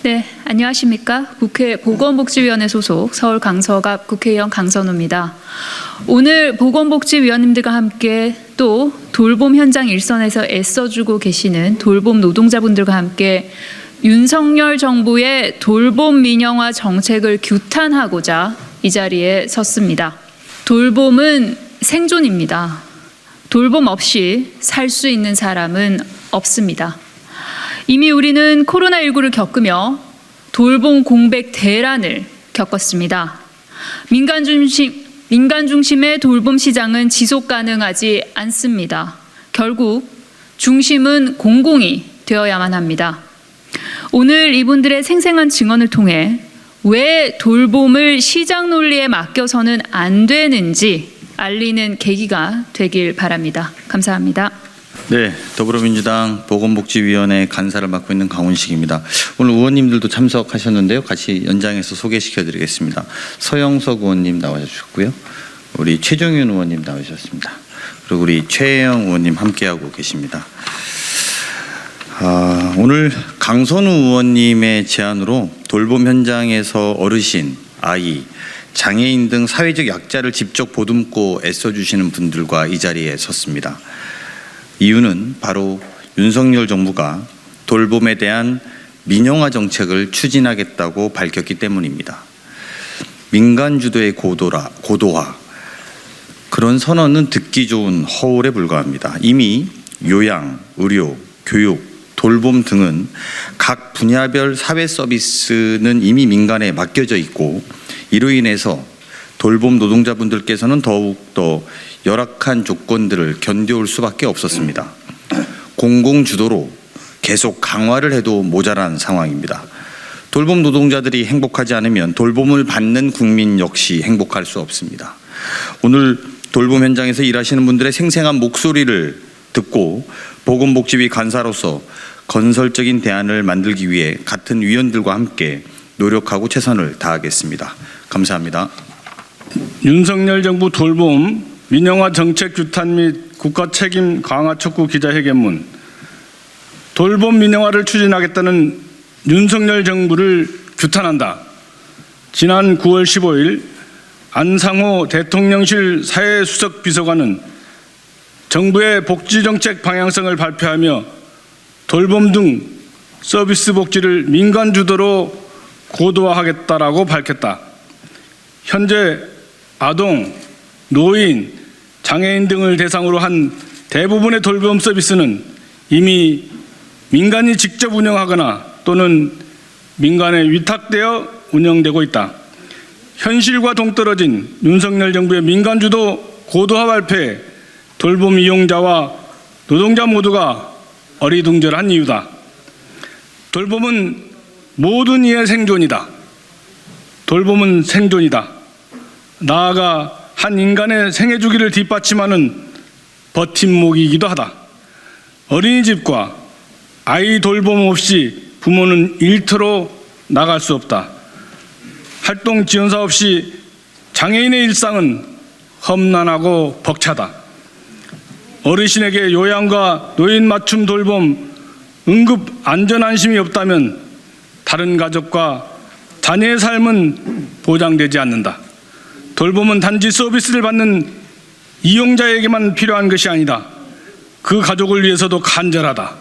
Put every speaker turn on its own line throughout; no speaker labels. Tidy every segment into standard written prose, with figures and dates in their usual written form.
네, 안녕하십니까. 국회 보건복지위원회 소속 서울 강서갑 국회의원 강선우입니다. 오늘 보건복지위원님들과 함께 또 돌봄 현장 일선에서 애써주고 계시는 돌봄 노동자분들과 함께 윤석열 정부의 돌봄 민영화 정책을 규탄하고자 이 자리에 섰습니다. 돌봄은 생존입니다. 돌봄 없이 살 수 있는 사람은 없습니다. 이미 우리는 코로나19를 겪으며 돌봄 공백 대란을 겪었습니다. 민간 중심의 돌봄 시장은 지속 가능하지 않습니다. 결국 중심은 공공이 되어야만 합니다. 오늘 이분들의 생생한 증언을 통해 왜 돌봄을 시장 논리에 맡겨서는 안 되는지 알리는 계기가 되길 바랍니다. 감사합니다.
네, 더불어민주당 보건복지위원회 간사를 맡고 있는 강훈식입니다. 오늘 의원님들도 참석하셨는데요. 같이 연장해서 소개시켜드리겠습니다. 서영석 의원님 나와주셨고요. 우리 최종윤 의원님 나오셨습니다. 그리고 우리 최혜영 의원님 함께하고 계십니다. 오늘 강선우 의원님의 제안으로 돌봄 현장에서 어르신, 아이, 장애인 등 사회적 약자를 직접 보듬고 애써주시는 분들과 이 자리에 섰습니다. 이유는 바로 윤석열 정부가 돌봄에 대한 민영화 정책을 추진하겠다고 밝혔기 때문입니다. 민간 주도의 고도화, 그런 선언은 듣기 좋은 허울에 불과합니다. 이미 요양, 의료, 교육, 돌봄 등은 각 분야별 사회 서비스는 이미 민간에 맡겨져 있고, 이로 인해서 돌봄 노동자분들께서는 더욱더 열악한 조건들을 견뎌올 수밖에 없었습니다. 공공주도로 계속 강화를 해도 모자란 상황입니다. 돌봄 노동자들이 행복하지 않으면 돌봄을 받는 국민 역시 행복할 수 없습니다. 오늘 돌봄 현장에서 일하시는 분들의 생생한 목소리를 듣고 보건복지위 간사로서 건설적인 대안을 만들기 위해 같은 위원들과 함께 노력하고 최선을 다하겠습니다. 감사합니다.
윤석열 정부 돌봄 민영화 정책 규탄 및 국가 책임 강화 촉구 기자회견문. 돌봄 민영화를 추진하겠다는 윤석열 정부를 규탄한다. 지난 9월 15일 안상호 대통령실 사회수석 비서관은 정부의 복지정책 방향성을 발표하며 돌봄 등 서비스 복지를 민간 주도로 고도화하겠다라고 밝혔다. 현재 아동, 노인, 장애인 등을 대상으로 한 대부분의 돌봄 서비스는 이미 민간이 직접 운영하거나 또는 민간에 위탁되어 운영되고 있다. 현실과 동떨어진 윤석열 정부의 민간 주도 고도화 발표에 돌봄 이용자와 노동자 모두가 어리둥절한 이유다. 돌봄은 모든 이의 생존이다. 돌봄은 생존이다. 나아가 한 인간의 생애 주기를 뒷받침하는 버팀목이기도 하다. 어린이집과 아이 돌봄 없이 부모는 일터로 나갈 수 없다. 활동 지원사 없이 장애인의 일상은 험난하고 벅차다. 어르신에게 요양과 노인 맞춤 돌봄, 응급 안전 안심이 없다면 다른 가족과 자녀의 삶은 보장되지 않는다. 돌봄은 단지 서비스를 받는 이용자에게만 필요한 것이 아니다. 그 가족을 위해서도 간절하다.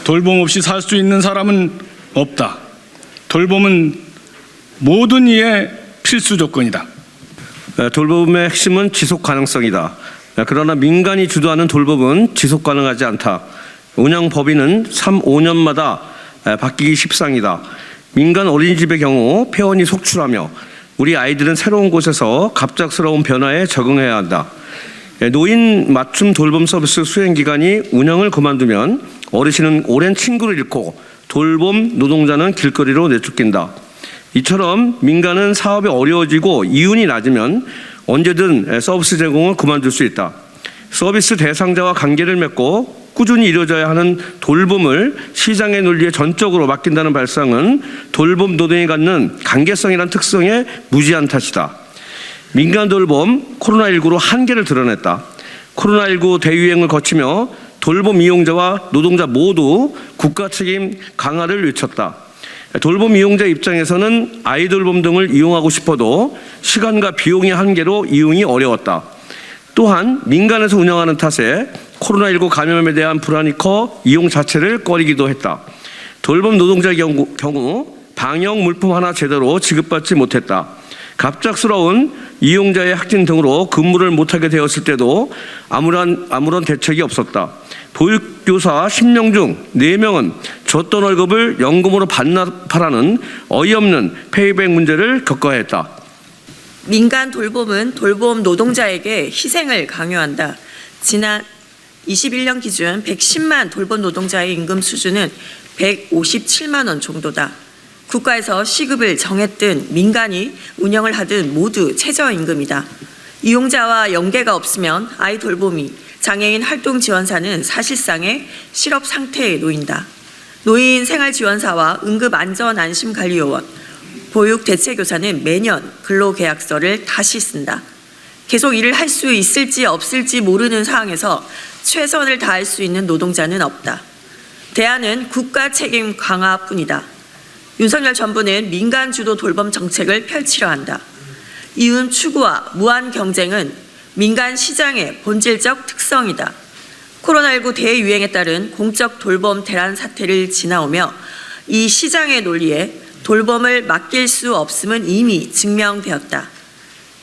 돌봄 없이 살 수 있는 사람은 없다. 돌봄은 모든 이의 필수 조건이다.
돌봄의 핵심은 지속 가능성이다. 그러나 민간이 주도하는 돌봄은 지속 가능하지 않다. 운영 법인은 3-5년마다 바뀌기 십상이다. 민간 어린이집의 경우 폐원이 속출하며 우리 아이들은 새로운 곳에서 갑작스러운 변화에 적응해야 한다. 노인 맞춤 돌봄 서비스 수행 기관이 운영을 그만두면 어르신은 오랜 친구를 잃고 돌봄 노동자는 길거리로 내쫓긴다. 이처럼 민간은 사업이 어려워지고 이윤이 낮으면 언제든 서비스 제공을 그만둘 수 있다. 서비스 대상자와 관계를 맺고 꾸준히 이루어져야 하는 돌봄을 시장의 논리에 전적으로 맡긴다는 발상은 돌봄 노동이 갖는 관계성이란 특성에 무지한 탓이다. 민간 돌봄 코로나19로 한계를 드러냈다. 코로나19 대유행을 거치며 돌봄 이용자와 노동자 모두 국가 책임 강화를 외쳤다. 돌봄 이용자 입장에서는 아이 돌봄 등을 이용하고 싶어도 시간과 비용의 한계로 이용이 어려웠다. 또한 민간에서 운영하는 탓에 코로나19 감염에 대한 불안이 커 이용 자체를 꺼리기도 했다. 돌봄 노동자의 경우 방역 물품 하나 제대로 지급받지 못했다. 갑작스러운 이용자의 확진 등으로 근무를 못하게 되었을 때도 아무런 대책이 없었다. 보육교사 10명 중 4명은 줬던 월급을 연금으로 반납하라는 어이없는 페이백 문제를 겪어야 했다.
민간 돌봄은 돌봄 노동자에게 희생을 강요한다. 지난 21년 기준 110만 돌봄 노동자의 임금 수준은 157만 원 정도다. 국가에서 시급을 정했든 민간이 운영을 하든 모두 최저임금이다. 이용자와 연계가 없으면 아이 돌보미, 장애인 활동지원사는 사실상의 실업 상태에 놓인다. 노인 생활지원사와 응급안전안심관리요원, 보육대체교사는 매년 근로계약서를 다시 쓴다. 계속 일을 할 수 있을지 없을지 모르는 상황에서 최선을 다할 수 있는 노동자는 없다. 대안은 국가 책임 강화뿐이다. 윤석열 정부는 민간 주도 돌봄 정책을 펼치려 한다. 이윤 추구와 무한 경쟁은 민간 시장의 본질적 특성이다. 코로나19 대유행에 따른 공적 돌봄 대란 사태를 지나오며 이 시장의 논리에 돌봄을 맡길 수 없음은 이미 증명되었다.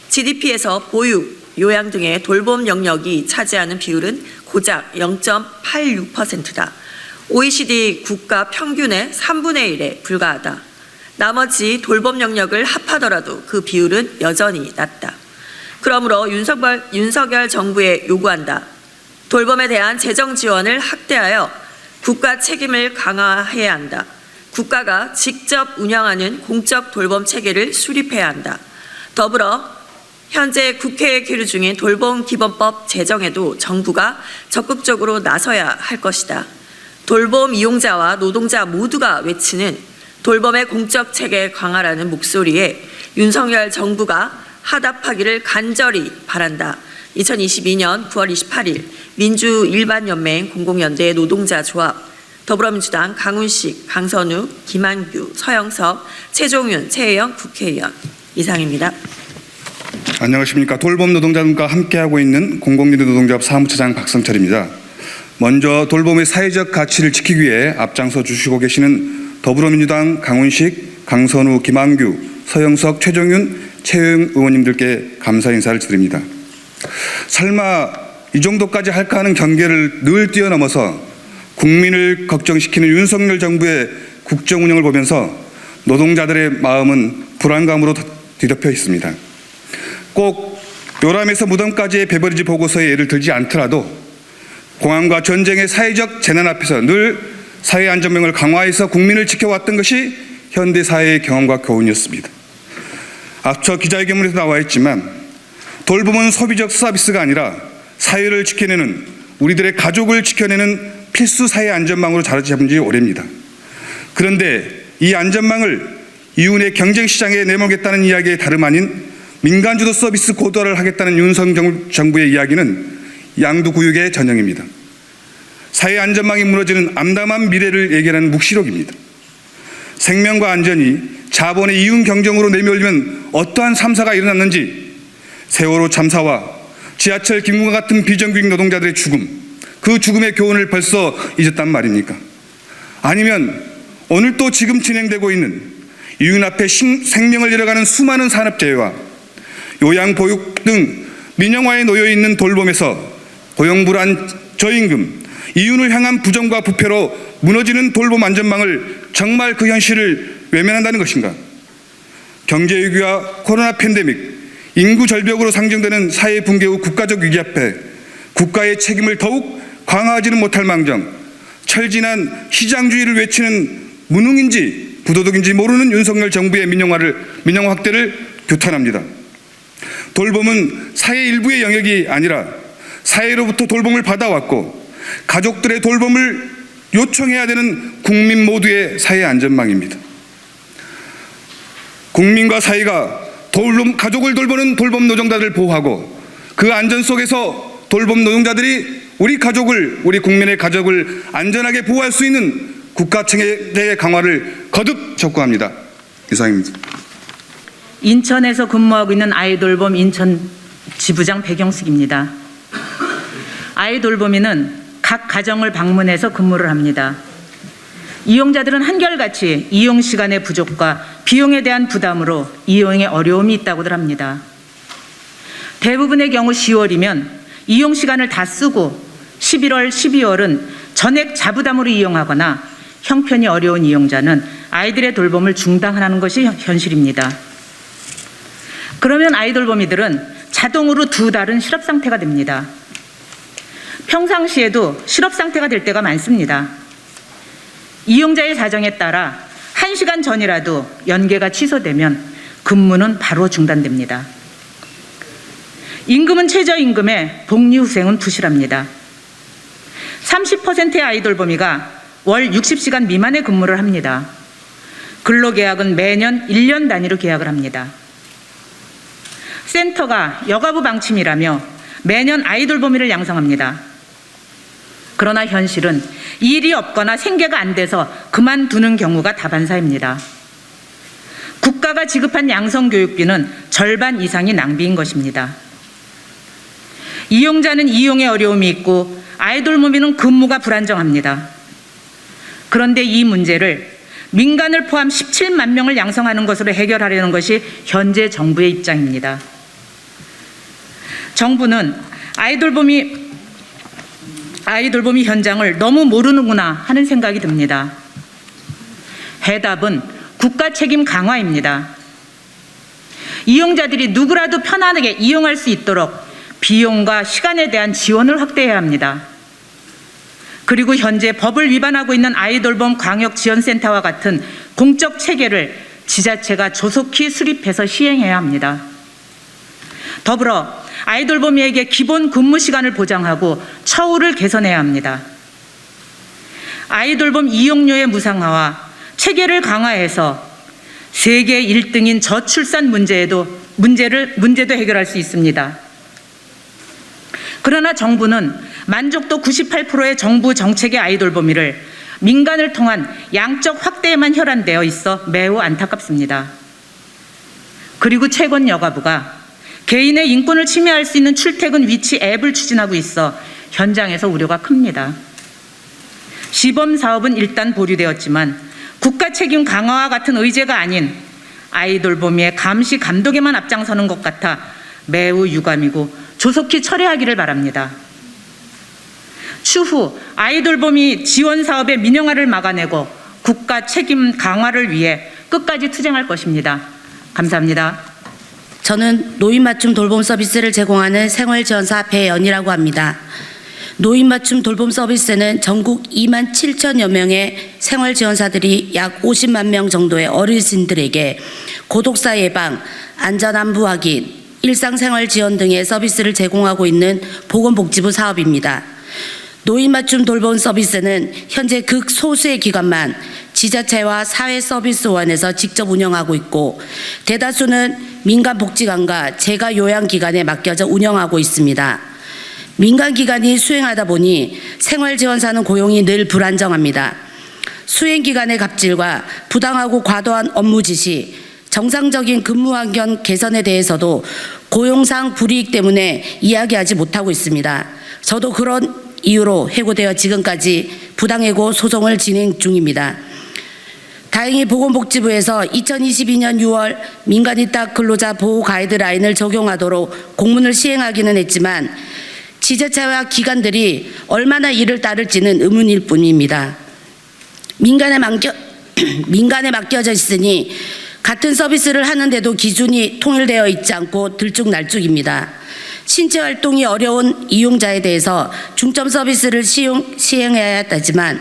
GDP에서 보육, 요양 등의 돌봄 영역이 차지하는 비율은 고작 0.86%다. OECD 국가 평균의 3분의 1에 불과하다. 나머지 돌봄 영역을 합하더라도 그 비율은 여전히 낮다. 그러므로 윤석열 정부에 요구한다. 돌봄에 대한 재정 지원을 확대하여 국가 책임을 강화해야 한다. 국가가 직접 운영하는 공적 돌봄 체계를 수립해야 한다. 더불어 현재 국회에 계류 중인 돌봄기본법 제정에도 정부가 적극적으로 나서야 할 것이다. 돌봄 이용자와 노동자 모두가 외치는 돌봄의 공적 체계 강화라는 목소리에 윤석열 정부가 하답하기를 간절히 바란다. 2022년 9월 28일 민주일반연맹 공공연대 노동자 조합 더불어민주당 강훈식, 강선우, 김한규, 서영석, 최종윤, 최혜영 국회의원 이상입니다.
안녕하십니까. 돌봄 노동자들과 함께하고 있는 공공연대 노동조합 사무처장 박성철입니다. 먼저 돌봄의 사회적 가치를 지키기 위해 앞장서 주시고 계시는 더불어민주당 강훈식, 강선우, 김한규, 서영석, 최종윤, 최혜영 의원님들께 감사 인사를 드립니다. 설마 이 정도까지 할까 하는 경계를 늘 뛰어넘어서 국민을 걱정시키는 윤석열 정부의 국정 운영을 보면서 노동자들의 마음은 불안감으로 뒤덮여 있습니다. 꼭 요람에서 무덤까지의 배버리지 보고서의 예를 들지 않더라도 공황과 전쟁의 사회적 재난 앞에서 늘 사회 안전망을 강화해서 국민을 지켜왔던 것이 현대 사회의 경험과 교훈이었습니다. 앞서 기자회견문에서 나와 있지만 돌봄은 소비적 서비스가 아니라 사회를 지켜내는 우리들의 가족을 지켜내는 필수 사회 안전망으로 자리 잡은 지 오래입니다. 그런데 이 안전망을 이윤의 경쟁시장에 내몰겠다는 이야기의 다름 아닌 민간주도 서비스 고도화를 하겠다는 윤석열 정부의 이야기는 양두구육의 전형입니다. 사회 안전망이 무너지는 암담한 미래를 예견하는 묵시록입니다. 생명과 안전이 자본의 이윤 경쟁으로 내몰리면 어떠한 참사가 일어났는지 세월호 참사와 지하철 김구가 같은 비정규직 노동자들의 죽음, 그 죽음의 교훈을 벌써 잊었단 말입니까? 아니면 오늘 또 지금 진행되고 있는 이윤 앞에 생명을 잃어가는 수많은 산업재해와 요양, 보육 등 민영화에 놓여있는 돌봄에서 고용불안, 저임금, 이윤을 향한 부정과 부패로 무너지는 돌봄 안전망을 정말 그 현실을 외면한다는 것인가? 경제위기와 코로나 팬데믹, 인구 절벽으로 상정되는 사회 붕괴 후 국가적 위기 앞에 국가의 책임을 더욱 강화하지는 못할 망정 철진한 시장주의를 외치는 무능인지 부도덕인지 모르는 윤석열 정부의 민영화 확대를 규탄합니다. 돌봄은 사회 일부의 영역이 아니라 사회로부터 돌봄을 받아왔고 가족들의 돌봄을 요청해야 되는 국민 모두의 사회 안전망입니다. 국민과 사회가 가족을 돌보는 돌봄 노동자들을 보호하고 그 안전 속에서 돌봄 노동자들이 우리 국민의 가족을 안전하게 보호할 수 있는 국가 체계 강화를 거듭 촉구합니다. 이상입니다.
인천에서 근무하고 있는 아이돌봄 인천 지부장 백영숙입니다. 아이돌봄이는 각 가정을 방문해서 근무를 합니다. 이용자들은 한결같이 이용 시간의 부족과 비용에 대한 부담으로 이용에 어려움이 있다고들 합니다. 대부분의 경우 10월이면 이용 시간을 다 쓰고 11월, 12월은 전액 자부담으로 이용하거나 형편이 어려운 이용자는 아이들의 돌봄을 중단하는 것이 현실입니다. 그러면 아이돌봄이들은 자동으로 2달은 실업 상태가 됩니다. 평상시에도 실업 상태가 될 때가 많습니다. 이용자의 사정에 따라 1시간 전이라도 연계가 취소되면 근무는 바로 중단됩니다. 임금은 최저임금에 복리후생은 부실합니다. 30%의 아이돌봄이가 월 60시간 미만의 근무를 합니다. 근로계약은 매년 1년 단위로 계약을 합니다. 센터가 여가부 방침이라며 매년 아이돌봄이를 양성합니다. 그러나 현실은 일이 없거나 생계가 안 돼서 그만두는 경우가 다반사입니다. 국가가 지급한 양성교육비는 절반 이상이 낭비인 것입니다. 이용자는 이용에 어려움이 있고 아이돌봄이는 근무가 불안정합니다. 그런데 이 문제를 민간을 포함 17만 명을 양성하는 것으로 해결하려는 것이 현재 정부의 입장입니다. 정부는 아이돌봄이 현장을 너무 모르는구나 하는 생각이 듭니다. 해답은 국가 책임 강화입니다. 이용자들이 누구라도 편안하게 이용할 수 있도록 비용과 시간에 대한 지원을 확대해야 합니다. 그리고 현재 법을 위반하고 있는 아이돌봄 광역지원센터와 같은 공적 체계를 지자체가 조속히 수립해서 시행해야 합니다. 더불어 아이돌봄이에게 기본 근무 시간을 보장하고 처우를 개선해야 합니다. 아이돌봄 이용료의 무상화와 체계를 강화해서 세계 1등인 저출산 문제도 해결할 수 있습니다. 그러나 정부는 만족도 98%의 정부 정책의 아이돌봄이를 민간을 통한 양적 확대에만 혈안되어 있어 매우 안타깝습니다. 그리고 최근 여가부가 개인의 인권을 침해할 수 있는 출퇴근 위치 앱을 추진하고 있어 현장에서 우려가 큽니다. 시범 사업은 일단 보류되었지만 국가 책임 강화와 같은 의제가 아닌 아이돌봄이의 감시 감독에만 앞장서는 것 같아 매우 유감이고 조속히 철회하기를 바랍니다. 추후 아이돌봄이 지원 사업의 민영화를 막아내고 국가 책임 강화를 위해 끝까지 투쟁할 것입니다. 감사합니다.
저는 노인 맞춤 돌봄 서비스를 제공하는 생활지원사 배연이라고 합니다. 노인 맞춤 돌봄 서비스는 전국 2만 7천여 명의 생활지원사들이 약 50만 명 정도의 어르신들에게 고독사 예방, 안전안부 확인, 일상생활 지원 등의 서비스를 제공하고 있는 보건복지부 사업입니다. 노인 맞춤 돌봄 서비스는 현재 극소수의 기관만 지자체와 사회서비스원에서 직접 운영하고 있고 대다수는 민간복지관과 재가요양기관에 맡겨져 운영하고 있습니다. 민간기관이 수행하다 보니 생활지원사는 고용이 늘 불안정합니다. 수행기관의 갑질과 부당하고 과도한 업무 지시, 정상적인 근무 환경 개선에 대해서도 고용상 불이익 때문에 이야기하지 못하고 있습니다. 저도 그런 이유로 해고되어 지금까지 부당해고 소송을 진행 중입니다. 다행히 보건복지부에서 2022년 6월 민간위탁 근로자 보호 가이드라인을 적용하도록 공문을 시행하기는 했지만 지자체와 기관들이 얼마나 이를 따를지는 의문일 뿐입니다. 민간에 맡겨져 있으니 같은 서비스를 하는데도 기준이 통일되어 있지 않고 들쭉날쭉입니다. 신체 활동이 어려운 이용자에 대해서 중점 서비스를 시행해야 하지만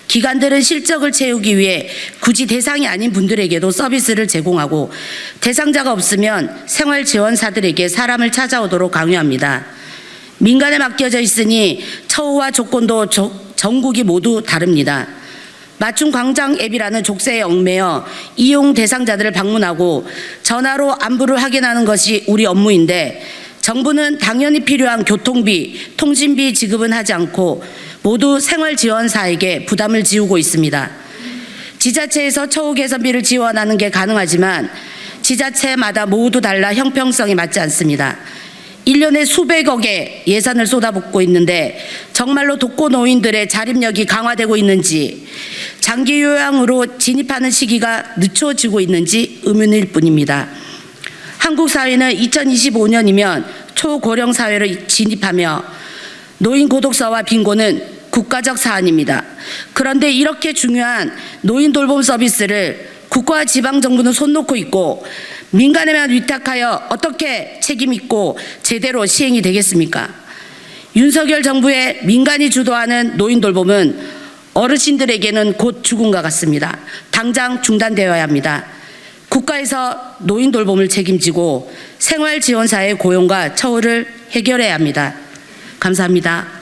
기관들은 실적을 채우기 위해 굳이 대상이 아닌 분들에게도 서비스를 제공하고 대상자가 없으면 생활지원사들에게 사람을 찾아오도록 강요합니다. 민간에 맡겨져 있으니 처우와 조건도 전국이 모두 다릅니다. 맞춤 광장 앱이라는 족쇄에 얽매여 이용 대상자들을 방문하고 전화로 안부를 확인하는 것이 우리 업무인데 정부는 당연히 필요한 교통비, 통신비 지급은 하지 않고 모두 생활지원사에게 부담을 지우고 있습니다. 지자체에서 처우 개선비를 지원하는 게 가능하지만 지자체마다 모두 달라 형평성이 맞지 않습니다. 1년에 수백억의 예산을 쏟아붓고 있는데 정말로 독거노인들의 자립력이 강화되고 있는지, 장기 요양으로 진입하는 시기가 늦춰지고 있는지 의문일 뿐입니다. 한국 사회는 2025년이면 초고령 사회로 진입하며 노인 고독사와 빈곤은 국가적 사안입니다. 그런데 이렇게 중요한 노인 돌봄 서비스를 국가와 지방정부는 손 놓고 있고 민간에만 위탁하여 어떻게 책임 있고 제대로 시행이 되겠습니까? 윤석열 정부의 민간이 주도하는 노인 돌봄은 어르신들에게는 곧 죽음과 같습니다. 당장 중단되어야 합니다. 국가에서 노인 돌봄을 책임지고 생활지원사의 고용과 처우를 해결해야 합니다. 감사합니다.